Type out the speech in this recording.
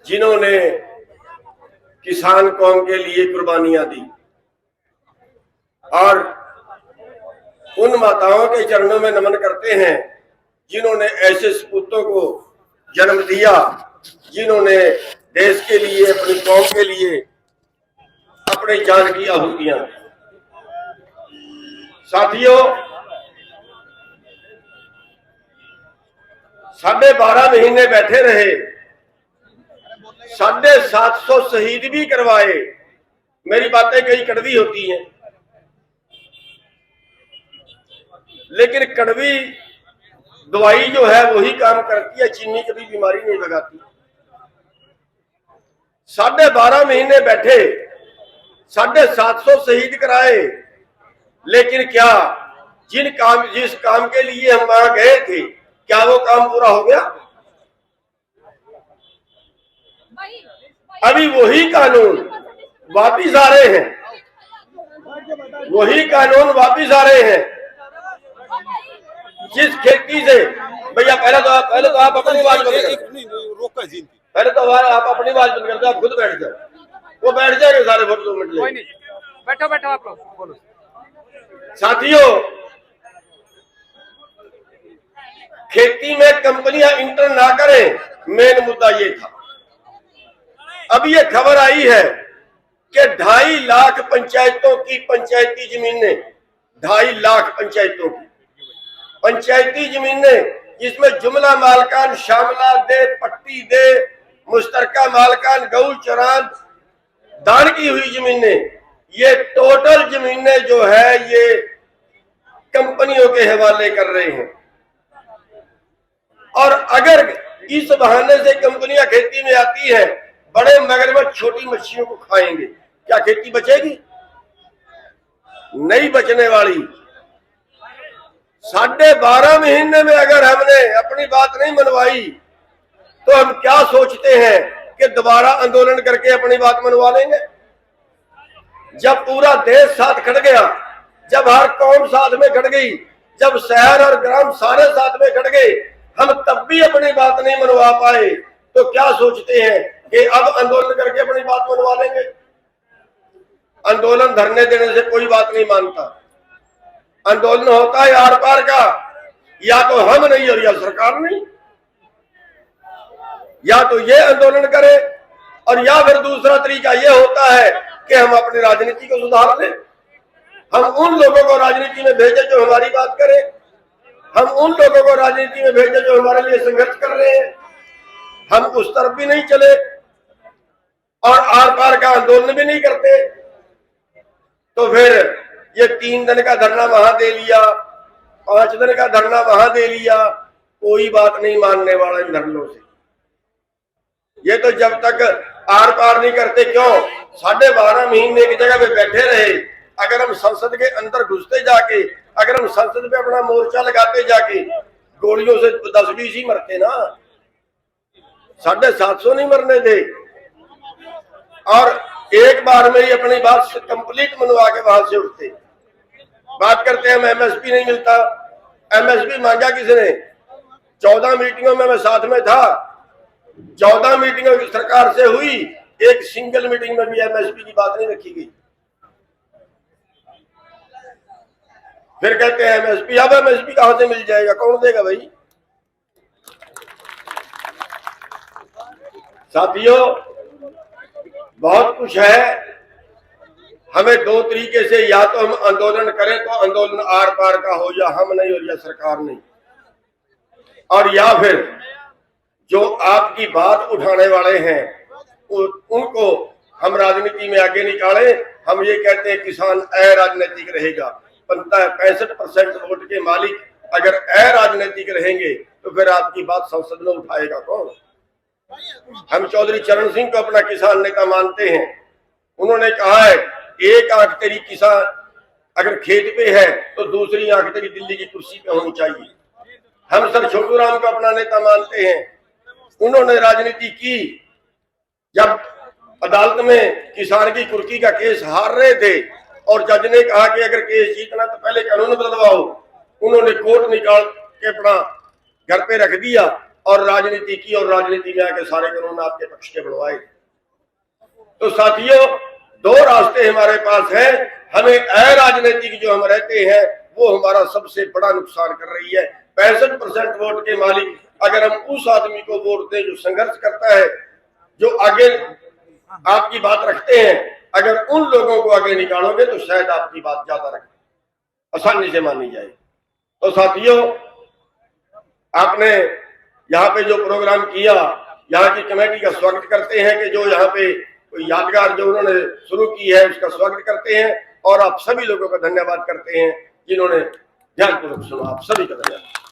जिन्होंने किसान कौम के लिए कुर्बानियां दी और उन माताओं के चरणों में नमन करते हैं जिन्होंने ऐसे सपूतों को जन्म दिया, जिन्होंने देश के लिए, अपनी कौम के लिए अपनी जान की आहुतियां दी। साथियों, 12.5 महीने बैठे रहे, 750 शहीद भी करवाए। मेरी बातें कई कड़वी होती हैं, लेकिन कड़वी दवाई जो है वही काम करती है, चीनी कभी बीमारी नहीं भगाती। 12.5 महीने बैठे, 750 शहीद कराए, लेकिन क्या जिस काम के लिए हम वहां गए थे, क्या वो काम पूरा हो गया? अभी वही कानून वापिस आ रहे हैं, वही कानून वापिस आ रहे हैं। जिस खेती से भैया पहले तो आप अपनी बात बंद कर, पहले तो आप अपनी बात बंद करते, आप खुद बैठ जाओ। वो बैठ जाएंगे सारे वोट 2 मिनट ले। बैठो आप लोग बोलो। साथियों, खेती में कंपनियां इंटर ना करें, मेन मुद्दा ये था। अब ये खबर आई है कि 2.5 लाख पंचायतों की पंचायती जमीनें, 2.5 लाख पंचायतों की पंचायती जमीनें, जिसमें जुमला मालकान, शामला दे, पट्टी दे, मुश्तरका मालकान, गऊ चरान, दान की हुई जमीनें, ये टोटल जमीनें जो है ये कंपनियों के हवाले कर रहे हैं। और अगर इस बहाने से कंपनियां खेती में आती हैं, बड़े मगरमच्छ छोटी मच्छियों को खाएंगे, क्या खेती बचेगी? नहीं बचने वाली। 12.5 महीने में अगर हमने अपनी बात नहीं मनवाई तो हम क्या सोचते हैं कि दोबारा आंदोलन करके अपनी बात मनवा लेंगे? जब पूरा देश साथ खड़ गया, जब हर कौम साथ में खड़ गई, जब शहर और ग्राम सारे साथ में खड़ गए, हम तब भी अपनी बात नहीं मनवा पाए, तो क्या सोचते हैं कि अब आंदोलन करके अपनी बात मनवा लेंगे? आंदोलन धरने देने से कोई बात नहीं मानता। आंदोलन होता है आर पार का, या तो हम नहीं और या सरकार नहीं। या तो ये आंदोलन करे और या फिर दूसरा तरीका ये होता है कि हम अपनी राजनीति को सुधार लें। हम उन लोगों को राजनीति में भेजें जो हमारी बात करें, हम उन लोगों को राजनीति में भेजें जो हमारे लिए संघर्ष कर रहे हैं। हम उस तरफ भी नहीं चले और आर पार का आंदोलन भी नहीं करते, तो फिर ये 3 दिन का धरना वहां दे लिया, 5 दिन का धरना वहां दे लिया, कोई बात नहीं मानने वाला इन धरनों से। ये तो जब तक आर पार नहीं करते, क्यों 12.5 महीने की जगह पे बैठे रहे। अगर हम संसद के अंदर घुसते जाके, अगर हम संसद पे अपना मोर्चा लगाते जाके, गोलियों से 10-20 ही मरते ना, 750 नहीं मरने थे। और एक बार में ही अपनी बात कंप्लीट मनवा के वहां से उठते। बात करते हैं हम एमएसपी नहीं मिलता, एमएसपी मांगा किसने? 14 मीटिंगों में मैं साथ में था, 14 मीटिंगों की सरकार से हुई, एक सिंगल मीटिंग में भी एमएसपी की बात नहीं रखी गई। फिर कहते हैं एमएसपी, अब एमएसपी कहां से मिल जाएगा, कौन देगा भाई? साथियों, बहुत कुछ है। हमें 2 तरीके से, या तो हम आंदोलन करें तो आंदोलन आर पार का हो, या हम नहीं और या सरकार नहीं, और या फिर जो आपकी बात उठाने वाले हैं उनको हम राजनीति में आगे निकालें। हम ये कहते हैं किसान अराजनीतिक रहेगा, बनता है 65% वोट के मालिक अगर अराजनीतिक रहेंगे तो फिर आपकी बात संसद में उठाएगा कौन? हम चौधरी चरण सिंह को अपना किसान नेता मानते हैं। उन्होंने कहा है, एक आंख तेरी किसान अगर खेत पे है तो दूसरी आंख तेरी दिल्ली की कुर्सी पे होनी चाहिए। हम सर छोटू राम को अपना नेता मानते हैं। उन्होंने राजनीति की, जब अदालत में किसान की कुर्की का केस हार रहे थे और जज ने कहा कि अगर केस जीतना तो पहले कानून बदलवाओ, उन्होंने कोर्ट निकाल के अपना घर पे रख दिया और राजनीति की और राजनीति में आके सारे कानून आपके पक्ष के बनवाए। तो साथियों, दो रास्ते हमारे पास हैं। हमें अराजनीतिक जो हम रहते हैं वो हमारा सबसे बड़ा नुकसान कर रही है। 65% वोट के मालिक अगर हम उस आदमी को वोट दें जो संघर्ष करता है, जो आगे आपकी बात रखते हैं, अगर उन लोगों को आगे निकालोगे तो शायद आपकी बात ज्यादा आसानी से मानी जाए। तो साथियों, आपने यहाँ पे जो प्रोग्राम किया, यहाँ की कमेटी का स्वागत करते हैं कि जो यहाँ पे कोई यादगार जो उन्होंने शुरू की है उसका स्वागत करते हैं, और आप सभी लोगों का धन्यवाद करते हैं जिन्होंने ध्यानपूर्वक सुना। आप सभी का धन्यवाद।